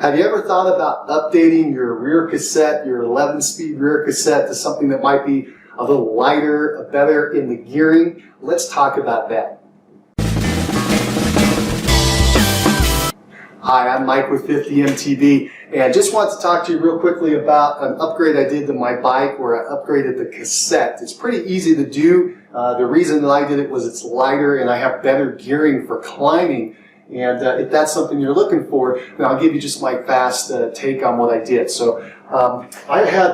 Have you ever thought about updating your rear cassette, your 11-speed rear cassette, to something that might be a little lighter, better in the gearing? Let's talk about that. Hi, I'm Mike with 50MTB, and I just wanted to talk to you real quickly about an upgrade I did to my bike where I upgraded the cassette. It's pretty easy to do. The reason that I did it was it's lighter and I have better gearing for climbing. And if that's something you're looking for, then I'll give you just my fast take on what I did. So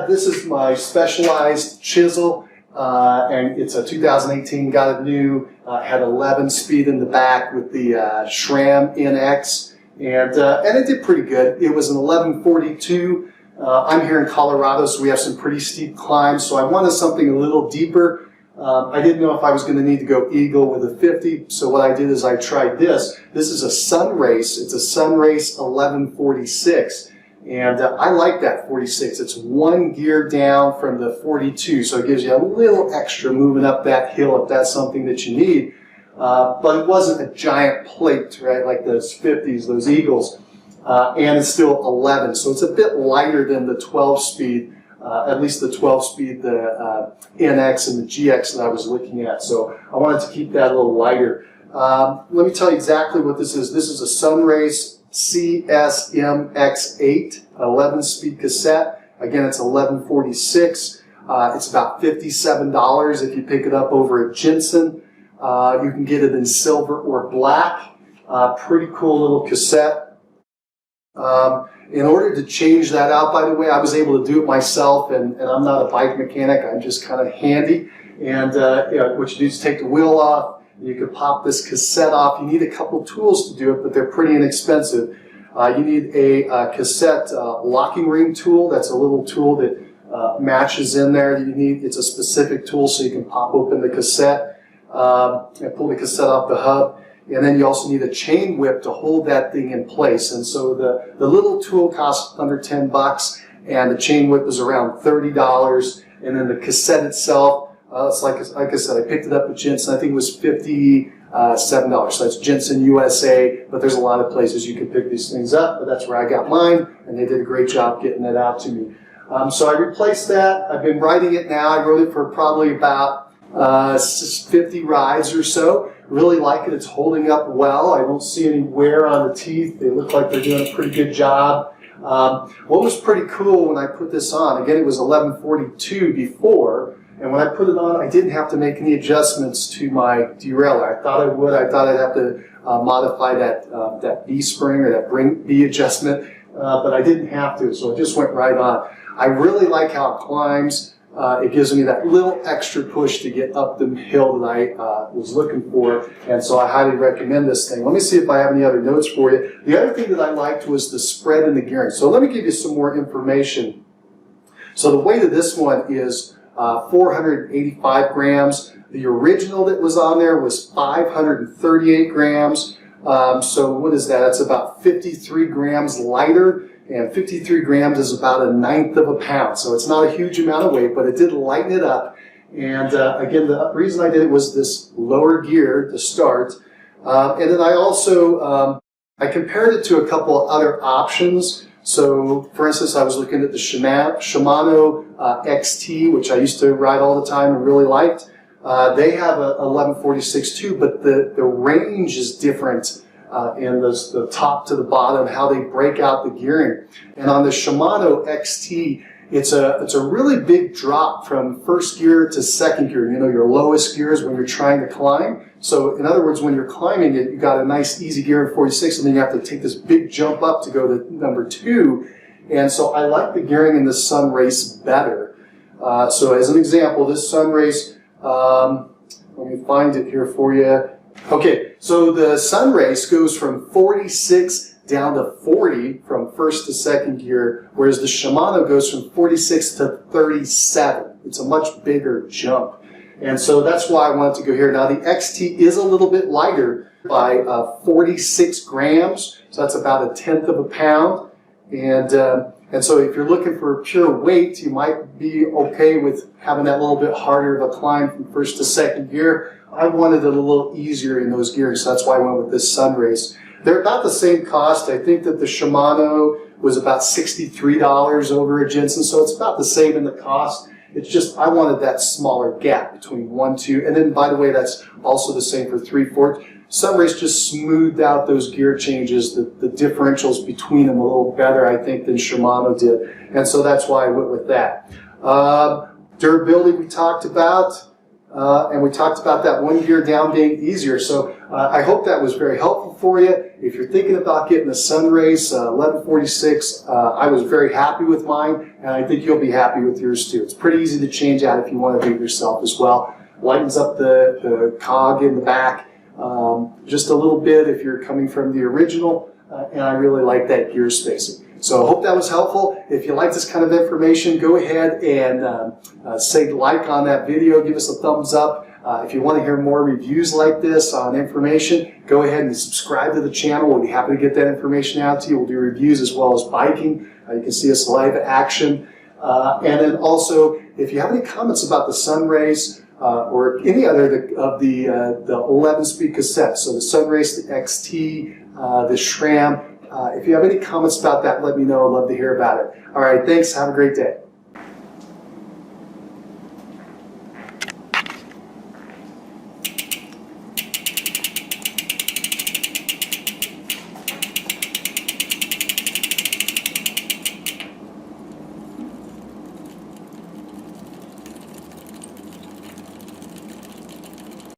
this is my Specialized chisel, and it's a 2018, got it new, had 11 speed in the back with the Sram NX. And it did pretty good. It was an 1142. I'm here in Colorado, so we have some pretty steep climbs, so I wanted something a little deeper. I didn't know if I was going to need to go Eagle with a 50, so what I did is I tried this. This is a SunRace. It's a SunRace 1146, and I like that 46. It's one gear down from the 42, so it gives you a little extra moving up that hill if that's something that you need. But it wasn't a giant plate, right, like those 50s, those Eagles, and it's still 11, so it's a bit lighter than the 12-speed, at least the 12-speed, the NX and the GX that I was looking at, so I wanted to keep that a little lighter. Let me tell you exactly what this is. This is a SunRace CSMX8, 11-speed cassette. Again, it's 1146. It's about $57 if you pick it up over at Jensen. You can get it in silver or black. Pretty cool little cassette. In order to change that out, by the way, I was able to do it myself, and I'm not a bike mechanic. I'm just kind of handy. And what you do is take the wheel off. You can pop this cassette off. You need a couple tools to do it, but they're pretty inexpensive. You need a cassette locking ring tool. That's a little tool that matches in there. It's a specific tool so you can pop open the cassette and pull the cassette off the hub. And then you also need a chain whip to hold that thing in place. And so the little tool costs under 10 bucks, and the chain whip is around $30. And then the cassette itself, it's like I said, I picked it up at Jensen. I think it was $57. So that's Jensen, USA. But there's a lot of places you can pick these things up. But that's where I got mine, and they did a great job getting it out to me. So I replaced that. I've been riding it now. I rode it for probably about 50 rides or so. Really like it. It's holding up well. I don't see any wear on the teeth. They look like they're doing a pretty good job. What was pretty cool when I put this on, again, it was 1142 before, and when I put it on, I didn't have to make any adjustments to my derailleur. I thought I would. I thought I'd have to modify that B spring or that B adjustment, but I didn't have to, so it just went right on. I really like how it climbs. It gives me that little extra push to get up the hill that I was looking for, and so I highly recommend this thing. Let me see if I have any other notes for you. The other thing that I liked was the spread in the gearing. So let me give you some more information. So the weight of this one is 485 grams. The original that was on there was 538 grams. So what is that? That's about 53 grams lighter. And 53 grams is about 1/9 of a pound. So it's not a huge amount of weight, but it did lighten it up. And again, the reason I did it was this lower gear to start. And then I also, I compared it to a couple of other options. So for instance, I was looking at the Shimano XT, which I used to ride all the time and really liked. They have a 1146 too, but the range is different. And the top to the bottom, how they break out the gearing. And on the Shimano XT, it's a really big drop from first gear to second gear. You know, your lowest gear is when you're trying to climb. So in other words, when you're climbing it, you got a nice easy gear in 46, and then you have to take this big jump up to go to number 2. And so I like the gearing in the SunRace better. So as an example, this SunRace, let me find it here for you. Okay, so the SunRace goes from 46 down to 40 from first to second gear, whereas the Shimano goes from 46 to 37. It's a much bigger jump. And so that's why I wanted to go here. Now the XT is a little bit lighter by 46 grams, so that's about 1/10 of a pound. And so if you're looking for pure weight, you might be okay with having that little bit harder of a climb from first to second gear. I wanted it a little easier in those gears, so that's why I went with this SunRace. They're about the same cost. I think that the Shimano was about $63 over a Jensen, so it's about the same in the cost. It's just I wanted that smaller gap between 1, 2, and then by the way, that's also the same for 3, 4. SunRace just smoothed out those gear changes, the differentials between them a little better, I think, than Shimano did, and so that's why I went with that. Durability we talked about, and we talked about that one gear down being easier. So I hope that was very helpful for you. If you're thinking about getting a SunRace 1146, I was very happy with mine, and I think you'll be happy with yours too. It's pretty easy to change out if you want to do it yourself as well. Lightens up the cog in the back just a little bit if you're coming from the original, and I really like that gear spacing. So I hope that was helpful. If you like this kind of information, go ahead and say like on that video, give us a thumbs up. If you want to hear more reviews like this on information, go ahead and subscribe to the channel. We'll be happy to get that information out to you. We'll do reviews as well as biking. You can see us live action. And then also, if you have any comments about the SunRace or any other of the 11-speed cassettes, so the SunRace, the XT, the Sram, if you have any comments about that, let me know. I'd love to hear about it. All right, thanks. Have a great day.